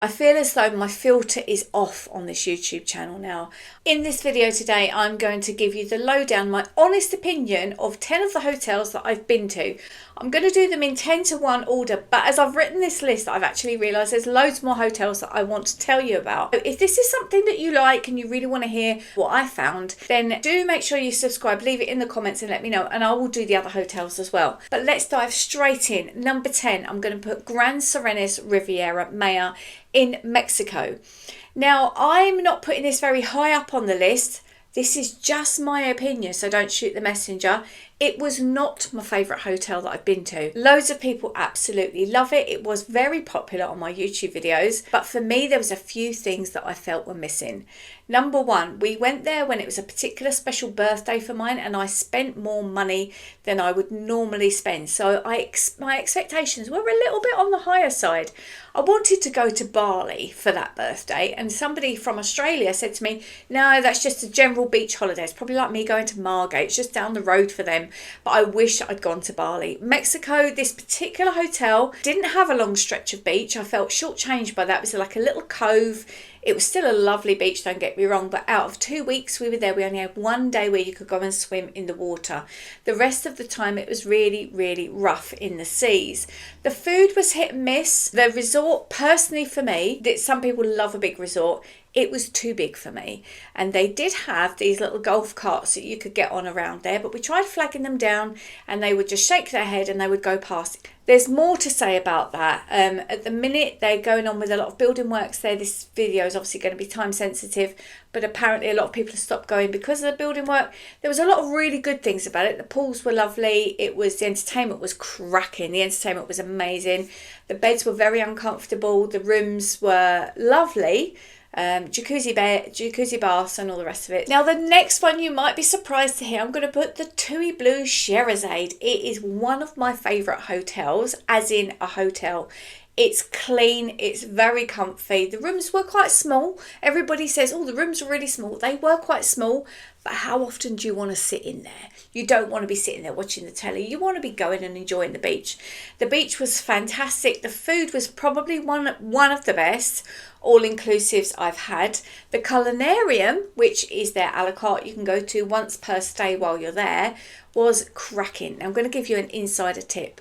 I feel as though my filter is off on this YouTube channel now. In this video today, I'm going to give you the lowdown, my honest opinion of 10 of the hotels that I've been to. I'm going to do them in 10 to 1 order, but as I've written this list, I've actually realised there's loads more hotels that I want to tell you about. So if this is something that you like and you really want to hear what I found, then do make sure you subscribe, leave it in the comments and let me know, and I will do the other hotels as well. But let's dive straight in. Number 10, I'm going to put Grand Sirenis Riviera Maya in Mexico. Now, I'm not putting this very high up on the list. This is just my opinion, so don't shoot the messenger. It was not my favourite hotel that I've been to. Loads of people absolutely love it. It was very popular on my YouTube videos, but for me, there was a few things that I felt were missing. Number one, we went there when it was a particular special birthday for mine, and I spent more money than I would normally spend. So my expectations were a little bit on the higher side. I wanted to go to Bali for that birthday, and somebody from Australia said to me, no, that's just a general beach holiday. It's probably like me going to Margate. It's just down the road for them. But I wish I'd gone to Bali. Mexico, this particular hotel didn't have a long stretch of beach. I felt shortchanged by that. It was like a little cove. It was still a lovely beach, don't get me wrong, but out of 2 weeks we were there, we only had one day where you could go and swim in the water. The rest of the time it was really, really rough in the seas. The food was hit and miss. The resort, personally for me, that some people love a big resort, it was too big for me. And they did have these little golf carts that you could get on around there, but we tried flagging them down and they would just shake their head and they would go past. There's more to say about that. At the minute, they're going on with a lot of building works there. This video is obviously going to be time sensitive, but apparently a lot of people have stopped going because of the building work. There was a lot of really good things about it. The pools were lovely. The entertainment was cracking. The entertainment was amazing. The beds were very uncomfortable. The rooms were lovely. Jacuzzi baths and all the rest of it. Now the next one you might be surprised to hear, I'm going to put the Tui Blue Scheherazade. It is one of my favourite hotels, as in a hotel. It's clean, it's very comfy. The rooms were quite small. Everybody says, oh, the rooms are really small. They were quite small, but how often do you want to sit in there? You don't want to be sitting there watching the telly. You want to be going and enjoying the beach. The beach was fantastic. The food was probably one of the best all-inclusives I've had. The culinarium, which is their a la carte you can go to once per stay while you're there, was cracking. Now, I'm going to give you an insider tip.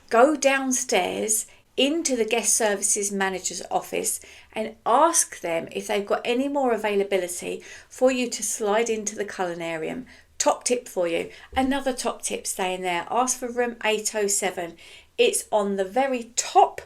Go downstairs into the guest services manager's office and ask them if they've got any more availability for you to slide into the culinarium. Top tip for you. Another top tip, staying there. Ask for room 807. It's on the very top,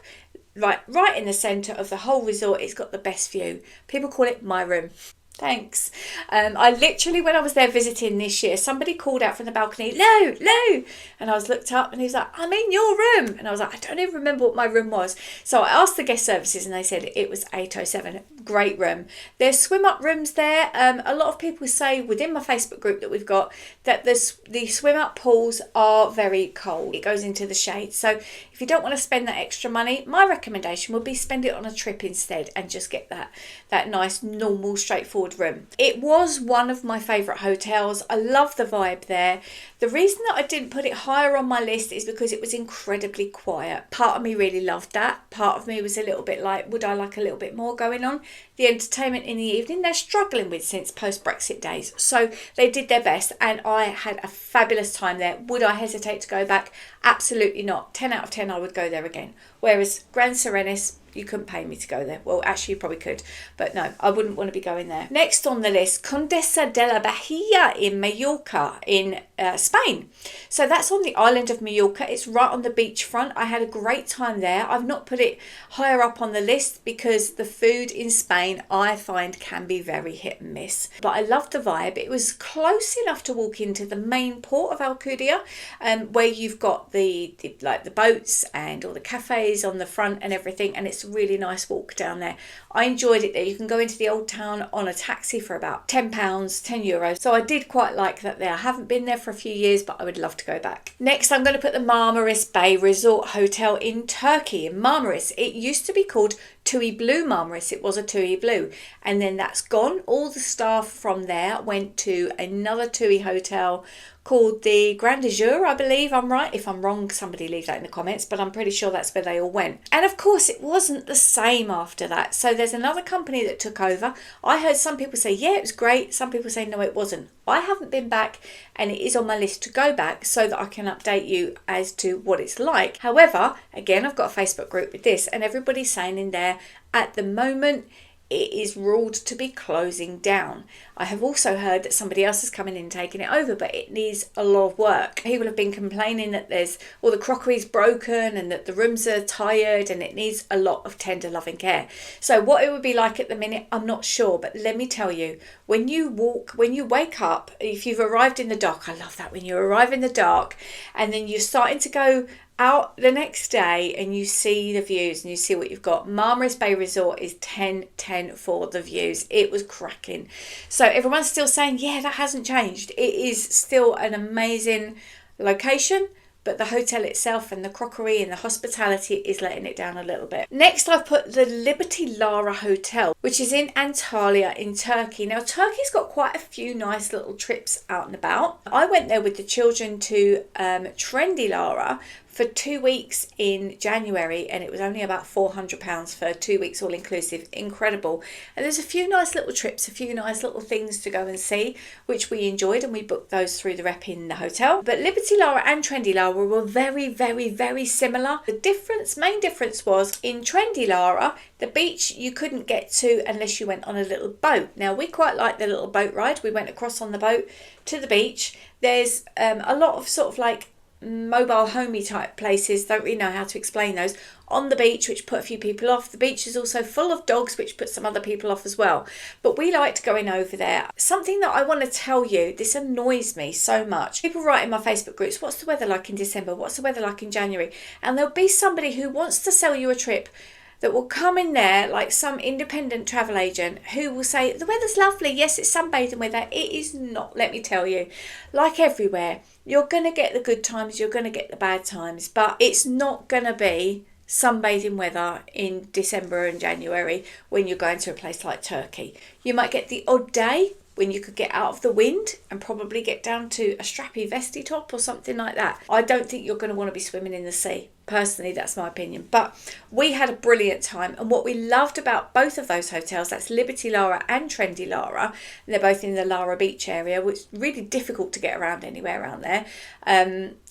right in the centre of the whole resort. It's got the best view. People call it my room. Thanks. I literally, when I was there visiting this year, somebody called out from the balcony, Lou, and I was looked up and he was like, I'm in your room. And I was like, I don't even remember what my room was. So I asked the guest services and they said it was 807. Great room. There's swim up rooms there. A lot of people say within my Facebook group that we've got that the swim up pools are very cold. It goes into the shade. So if you don't want to spend that extra money, my recommendation would be spend it on a trip instead and just get that nice, normal, straightforward room. It was one of my favourite hotels. I love the vibe there. The reason that I didn't put it higher on my list is because it was incredibly quiet. Part of me really loved that. Part of me was a little bit like, would I like a little bit more going on? The entertainment in the evening, they're struggling with since post-Brexit days. So they did their best and I had a fabulous time there. Would I hesitate to go back? Absolutely not. 10 out of 10, I would go there again. Whereas Grand Sirenis, you couldn't pay me to go there. Well, actually, you probably could. But no, I wouldn't want to be going there. Next on the list, Condesa De La Bahia in Mallorca in Spain. So that's on the island of Mallorca. It's right on the beachfront. I had a great time there. I've not put it higher up on the list because the food in Spain, I find, can be very hit and miss. But I loved the vibe. It was close enough to walk into the main port of Alcudia, where you've got the boats and all the cafes on the front and everything, and it's a really nice walk down there. I enjoyed it there. You can go into the old town on a taxi for about £10, €10. So I did quite like that there. I haven't been there for a few years, but I would love to go back. Next, I'm going to put the Marmaris Bay Resort Hotel in Turkey, in Marmaris. It used to be called Tui Blue Marmaris. It was a Tui Blue. And then that's gone. All the staff from there went to another Tui hotel called the Grandeur, I believe. I'm right. If I'm wrong, somebody leave that in the comments, but I'm pretty sure that's where they all went. And of course, it wasn't the same after that. So there's another company that took over. I heard some people say, yeah, it was great. Some people say, no, it wasn't. I haven't been back, and it is on my list to go back so that I can update you as to what it's like. However, again, I've got a Facebook group with this, and everybody's saying in there, at the moment, it is ruled to be closing down. I have also heard that somebody else is coming in and taking it over, but it needs a lot of work. People have been complaining that there's all the crockery's broken and that the rooms are tired, and it needs a lot of tender loving care. So what it would be like at the minute, I'm not sure, but let me tell you, when you wake up, if you've arrived in the dark, I love that, when you arrive in the dark and then you're starting to go out the next day and you see the views and you see what you've got. Marmaris Bay Resort is 10/10 for the views. It was cracking. So everyone's still saying, yeah, that hasn't changed. It is still an amazing location, but the hotel itself and the crockery and the hospitality is letting it down a little bit. Next, I've put the Liberty Lara Hotel, which is in Antalya in Turkey. Now, Turkey's got quite a few nice little trips out and about. I went there with the children to Trendy Lara for 2 weeks in January, and it was only about £400 for 2 weeks all inclusive. Incredible. And there's a few nice little trips, a few nice little things to go and see, which we enjoyed, and we booked those through the rep in the hotel. But Liberty Lara and Trendy Lara were very, very, very similar. The main difference was in Trendy Lara, the beach you couldn't get to unless you went on a little boat. Now, we quite liked the little boat ride. We went across on the boat to the beach. There's a lot of sort of like mobile homey type places, don't really know how to explain those, on the beach, which put a few people off. The beach is also full of dogs, which put some other people off as well. But we liked going over there. Something that I want to tell you, this annoys me so much. People write in my Facebook groups, what's the weather like in December? What's the weather like in January? And there'll be somebody who wants to sell you a trip that will come in there like some independent travel agent who will say, the weather's lovely, yes, it's sunbathing weather. It is not, let me tell you. Like everywhere, you're going to get the good times, you're going to get the bad times, but it's not going to be sunbathing weather in December and January when you're going to a place like Turkey. You might get the odd day when you could get out of the wind and probably get down to a strappy vesty top or something like that. I don't think you're going to want to be swimming in the sea. Personally, that's my opinion. But we had a brilliant time. And what we loved about both of those hotels, that's Liberty Lara and Trendy Lara, and they're both in the Lara Beach area, which is really difficult to get around anywhere around there.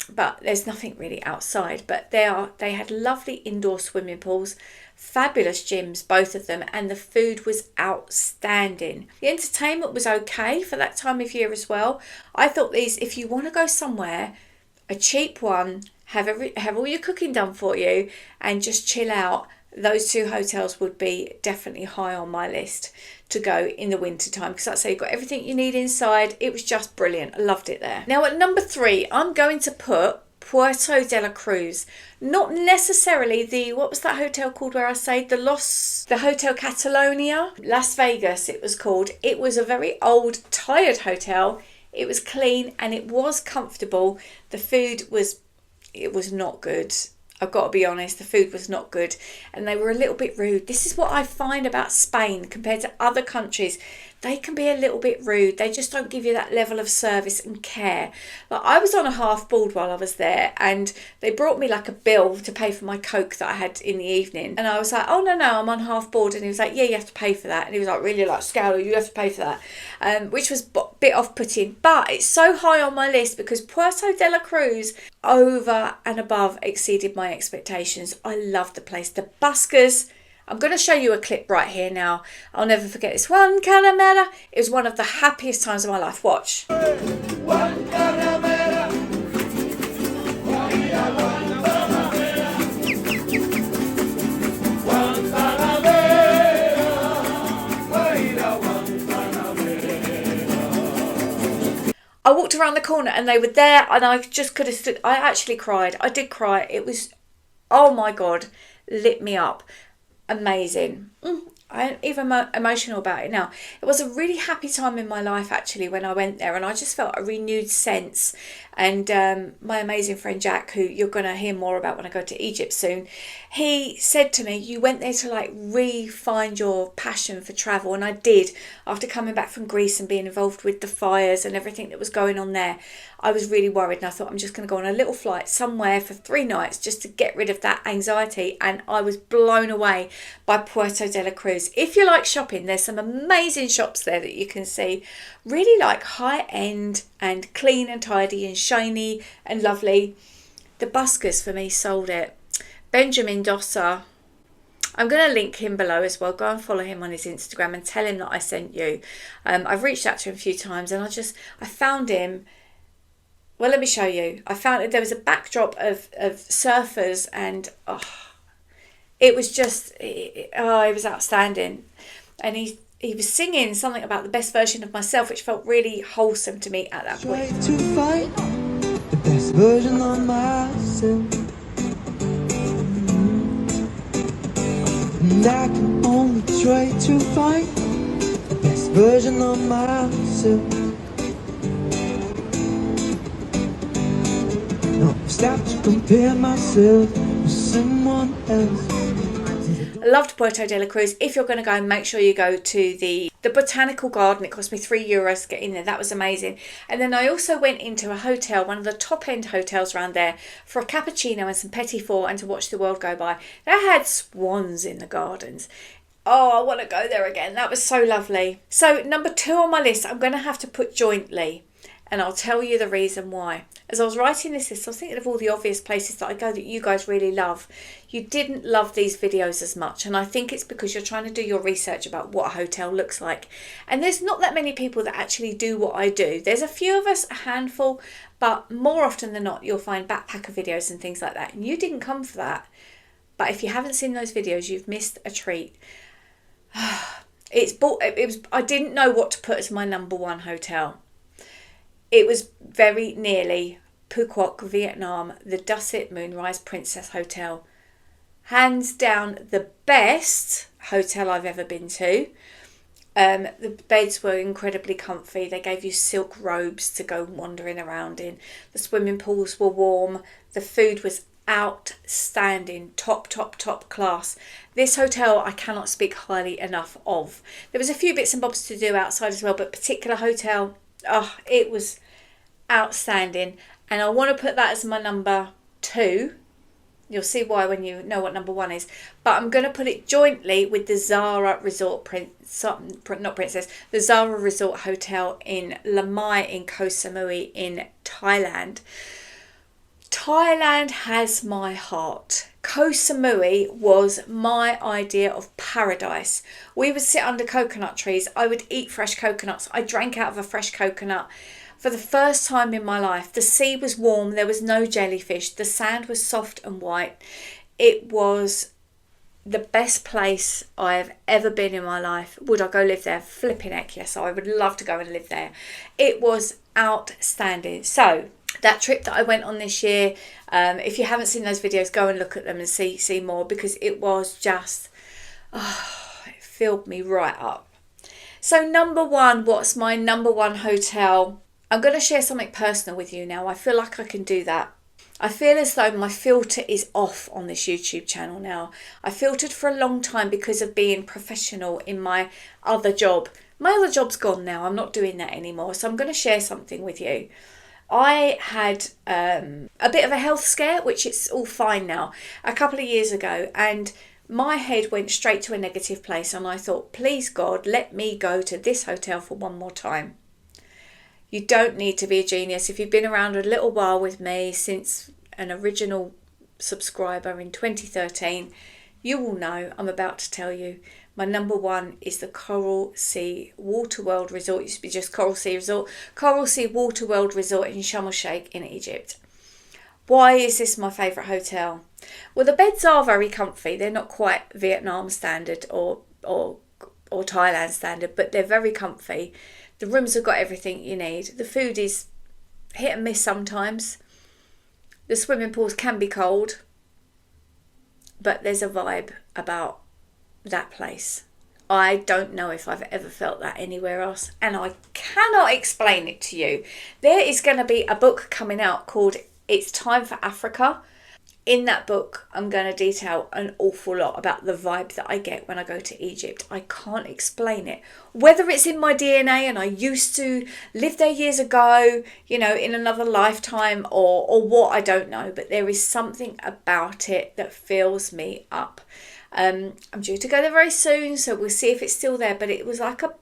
But there's nothing really outside. But they had lovely indoor swimming pools, fabulous gyms, both of them, and the food was outstanding. The entertainment was okay for that time of year as well. I thought these, if you want to go somewhere, a cheap one, have all your cooking done for you and just chill out, those two hotels would be definitely high on my list to go in the winter time, because like I say, you've got everything you need inside. It was just brilliant. I loved it there. Now at number 3, I'm going to put Puerto de la Cruz. Not necessarily what was that hotel called where I stayed? The Hotel Catalonia, Las Vegas it was called. It was a very old, tired hotel. It was clean and it was comfortable. The food was not good. I've got to be honest, the food was not good and they were a little bit rude. This is what I find about Spain compared to other countries. They can be a little bit rude. They just don't give you that level of service and care. Like I was on a half board while I was there and they brought me like a bill to pay for my Coke that I had in the evening. And I was like, oh no, I'm on half board. And he was like, yeah, you have to pay for that. And he was like, really, like, Scowler, you have to pay for that. Which was a bit off-putting. But it's so high on my list because Puerto de la Cruz over and above exceeded my expectations. I loved the place. The buskers. I'm going to show you a clip right here now. I'll never forget this. One Caramera. It was one of the happiest times of my life. Watch. One Caramera. I walked around the corner and they were there and I just could have stood. I actually cried. I did cry. It was, oh my God, lit me up. Amazing. I'm even emotional about it now. It was a really happy time in my life actually when I went there, and I just felt a renewed sense And my amazing friend Jack, who you're going to hear more about when I go to Egypt soon, he said to me, you went there to like re-find your passion for travel. And I did. After coming back from Greece and being involved with the fires and everything that was going on there, I was really worried, and I thought I'm just going to go on a little flight somewhere for 3 nights just to get rid of that anxiety. And I was blown away by Puerto de la Cruz. If you like shopping, there's some amazing shops there that you can see, really like high end and clean and tidy and shiny and lovely. The buskers for me sold it. Benjamin Dossa, I'm going to link him below as well. Go and follow him on his Instagram and tell him that I sent you. I've reached out to him a few times, and I found him. Well, let me show you. I found there was a backdrop of surfers, and it was just, it was outstanding. And he was singing something about the best version of myself, which felt really wholesome to me at that point. Try to find the best version of myself, and I can only try to find the best version of myself. Stop to compare myself with someone else. I loved Puerto de la Cruz. If you're going to go, make sure you go to the botanical garden. It cost me €3 to get in there. That was amazing. And then I also went into a hotel, one of the top end hotels around there, for a cappuccino and some petit four and to watch the world go by. They had swans in the gardens. Oh, I want to go there again. That was so lovely. So number 2 on my list, I'm going to have to put jointly. And I'll tell you the reason why. As I was writing this list, I was thinking of all the obvious places that I go that you guys really love. You didn't love these videos as much, and I think it's because you're trying to do your research about what a hotel looks like. And there's not that many people that actually do what I do. There's a few of us, a handful, but more often than not, you'll find backpacker videos and things like that. And you didn't come for that. But if you haven't seen those videos, you've missed a treat. I didn't know what to put as my number 1 hotel. It was very nearly Phu Quoc, Vietnam, the Dusit Moonrise Princess Hotel. Hands down the best hotel I've ever been to. The beds were incredibly comfy. They gave you silk robes to go wandering around in. The swimming pools were warm. The food was outstanding, top class. This hotel I cannot speak highly enough of. There was a few bits and bobs to do outside as well, but particular hotel, it was outstanding, and I want to put that as my number 2. You'll see why when you know what number 1 is, but I'm going to put it jointly with the Zara Resort the Zara Resort Hotel in Lamai in Koh Samui in Thailand. Thailand has my heart. Koh Samui was my idea of paradise. We would sit under coconut trees. I would eat fresh coconuts. I drank out of a fresh coconut. For the first time in my life, the sea was warm. There was no jellyfish. The sand was soft and white. It was the best place I have ever been in my life. Would I go live there? Flipping heck, yes. I would love to go and live there. It was outstanding. So that trip that I went on this year, if you haven't seen those videos, go and look at them and see more, because it was just, it filled me right up. So number 1, what's my number 1 hotel? I'm going to share something personal with you now. I feel like I can do that. I feel as though my filter is off on this YouTube channel now. I filtered for a long time because of being professional in my other job. My other job's gone now. I'm not doing that anymore. So I'm going to share something with you. I had a bit of a health scare, which it's all fine now, a couple of years ago, and my head went straight to a negative place, and I thought, please God, let me go to this hotel for one more time. You don't need to be a genius. If you've been around a little while with me since an original subscriber in 2013, you will know I'm about to tell you. My number 1 is the Coral Sea WaterWorld Resort. It used to be just Coral Sea Resort. Coral Sea WaterWorld Resort in Sharm el-Sheikh in Egypt. Why is this my favourite hotel? Well, the beds are very comfy. They're not quite Vietnam standard or Thailand standard, but they're very comfy. The rooms have got everything you need. The food is hit and miss sometimes. The swimming pools can be cold, but there's a vibe about that place. I don't know if I've ever felt that anywhere else, and I cannot explain it to you. There is going to be a book coming out called It's Time for Africa. In that book, I'm going to detail an awful lot about the vibe that I get when I go to Egypt. I can't explain it. Whether it's in my DNA and I used to live there years ago, you know, in another lifetime, or what, I don't know. But there is something about it that fills me up. I'm due to go there very soon, so we'll see if it's still there. But it was like a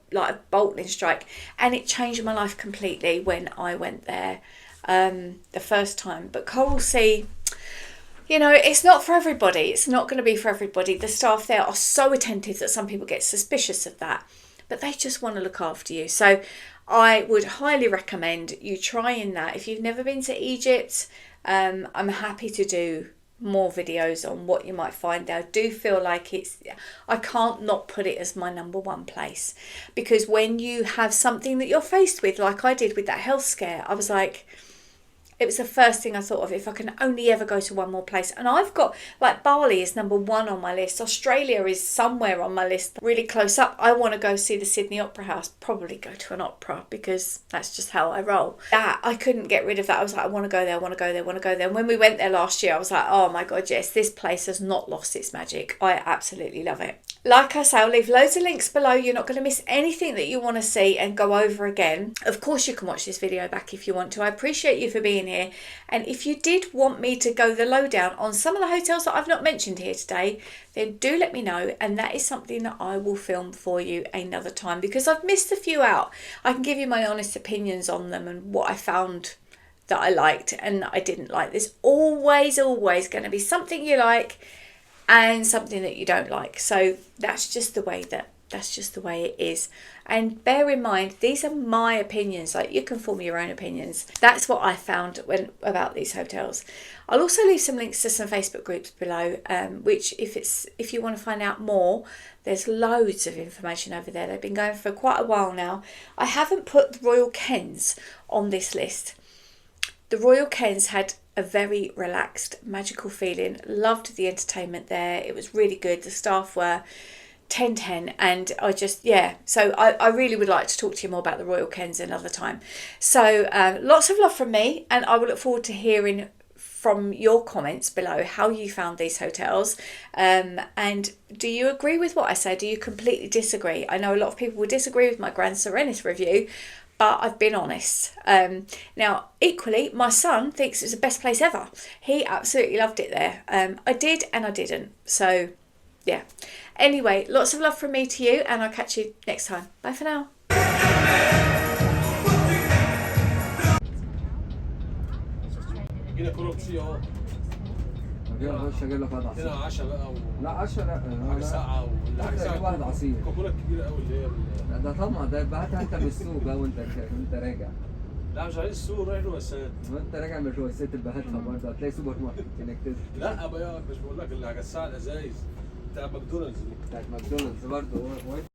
bolt strike, and it changed my life completely when I went there the first time. But Coral Sea, you know, it's not for everybody. It's not going to be for everybody. The staff there are so attentive that some people get suspicious of that, but they just want to look after you. So I would highly recommend you trying that. If you've never been to Egypt, I'm happy to do more videos on what you might find there. I do feel like I can't not put it as my number one place, because when you have something that you're faced with, like I did with that health scare, I was like, it was the first thing I thought of, if I can only ever go to one more place. And I've got, like, Bali is number one on my list. Australia is somewhere on my list, really close up. I want to go see the Sydney Opera House, probably go to an opera, because that's just how I roll. That, I couldn't get rid of that. I was like, I want to go there, I want to go there, I want to go there. And when we went there last year, I was like, oh my God, yes, this place has not lost its magic. I absolutely love it. Like I say, I'll leave loads of links below. You're not going to miss anything that you want to see and go over again. Of course, you can watch this video back if you want to. I appreciate you for being here. And if you did want me to go the lowdown on some of the hotels that I've not mentioned here today, then do let me know. And that is something that I will film for you another time, because I've missed a few out. I can give you my honest opinions on them and what I found that I liked and that I didn't like. There's always going to be something you like and something that you don't like. So that's just the way it is. And bear in mind, these are my opinions. Like, you can form your own opinions. That's what I found about these hotels. I'll also leave some links to some Facebook groups below, which if you want to find out more, there's loads of information over there. They've been going for quite a while now. I haven't put the Royal Kenz on this list. The Royal Kenz had a very relaxed, magical feeling. Loved the entertainment there. It was really good. The staff were 10/10, and I just, yeah. So I really would like to talk to you more about the Royal Kenz another time. So lots of love from me, and I will look forward to hearing from your comments below how you found these hotels. And do you agree with what I say? Do you completely disagree? I know a lot of people will disagree with my Grand Sirenis review, but I've been honest. Now, equally, my son thinks it's the best place ever. He absolutely loved it there. I did and I didn't. So, yeah. Anyway, lots of love from me to you, and I'll catch you next time. Bye for now. اخش اجيب لك واحد عصير. هنا 10 بقى لا 10 لا حاجه ساقعه ولا حاجه ساقعه. واحد عصير. الكوكولا الكبيره قوي اللي هي لا ده طبعا ده يبقى هاتها انت من السوق بقى وانت راجع. لا مش عايز السوق، رايح روسات. وانت راجع من الروسات تبقى هاتها برضه، هتلاقي سوبر ماركت هناك كده. لا بقى مش بقول لك اللي هجسها الازايز بتاع ماكدونالدز دي. بتاعت ماكدونالدز برضه.